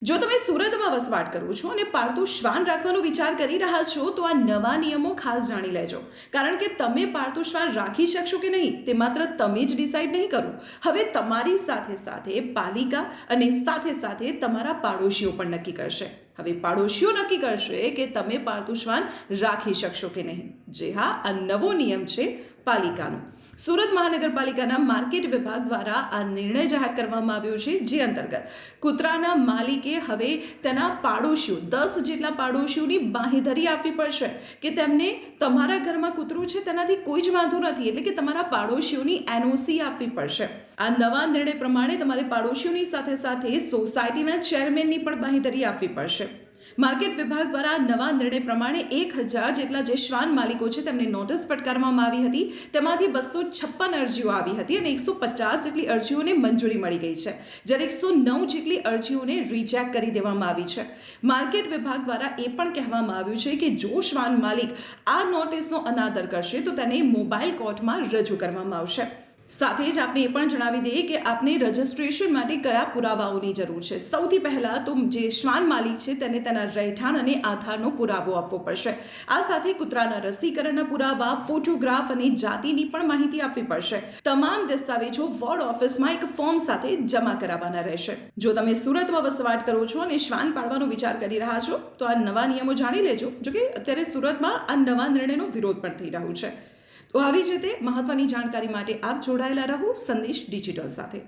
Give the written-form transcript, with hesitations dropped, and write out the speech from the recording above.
જો તમે સુરતમાં વસવાટ કરો છો અને પાળતું શ્વાન રાખવાનો વિચાર કરી રહ્યા છો તો આ નવા નિયમો ખાસ જાણી લેજો. કારણ કે તમે પાળતું શ્વાન રાખી શકશો કે નહીં તે માત્ર તમે જ ડિસાઈડ નહીં કરો. હવે તમારી સાથે સાથે પાલિકા અને સાથે સાથે તમારા પાડોશીઓ પણ નક્કી કરશે. હવે પાડોશીઓ નક્કી કરશે કે તમે પાળતું શ્વાન રાખી શકશો કે નહીં. જે હા, આ નવો નિયમ છે પાલિકાનો. સુરત મહાનગરપાલિકાના માર્કેટ વિભાગ દ્વારા આ નિર્ણય જાહેર કરવામાં આવ્યો છે, જે અંતર્ગત કૂતરાના માલિકે હવે તેના પાડોશીઓ 10 જેટલા પાડોશીઓની બાંહેધરી આપવી પડશે કે તેમને તમારા ઘરમાં કૂતરું છે તેનાથી કોઈ જ વાંધો નથી, એટલે કે તમારા પાડોશીઓની એનઓસી આપવી પડશે. આ નવા નિર્ણય પ્રમાણે તમારે પાડોશીઓની સાથે સાથે સોસાયટીના ચેરમેનની પણ બાંહેધરી આપવી પડશે. માર્કેટ વિભાગ દ્વારા નવા નિર્ણય પ્રમાણે 1000 જેટલા જે શ્વાન માલિકો છે તેમને નોટિસ ફટકારવામાં આવી હતી. તેમાંથી 256 અરજીઓ આવી હતી અને 150 જેટલી અરજીઓને મંજૂરી મળી ગઈ છે, જ્યારે 109 જેટલી અરજીઓને રિજેક્ટ કરી દેવામાં આવી છે. માર્કેટ વિભાગ દ્વારા એ પણ કહેવામાં આવ્યું છે કે જો શ્વાન માલિક આ નોટિસનો અનાદર કરશે તો તેને મોબાઈલ કોર્ટમાં રજૂ કરવામાં આવશે. સાથે જ આપણે એ પણ જણાવી દઈએ કે આપને રજિસ્ટ્રેશન માટે કયા પુરાવાઓની જરૂર છે. સૌથી પહેલાં તો જે શ્વાન માલિક છે તેને તેના રહેઠાણ અને આધારનો પુરાવો આપવો પડશે. આ સાથે કૂતરાના રસીકરણના પુરાવા, ફોટોગ્રાફ અને જાતિની પણ માહિતી આપવી પડશે. તમામ દસ્તાવેજો વોર્ડ ઓફિસમાં એક ફોર્મ સાથે જમા કરાવવાના રહેશે. જો તમે સુરતમાં વસવાટ કરો છો અને શ્વાન પાળવાનો વિચાર કરી રહ્યા છો તો આ નવા નિયમો જાણી લેજો. જો કે અત્યારે સુરતમાં આ નવા નિર્ણયનો વિરોધ પણ થઈ રહ્યો છે. તો આવી જ રીતે મહત્વની જાણકારી માટે આપ જોડાયેલા રહો સંદેશ ડિજિટલ સાથે.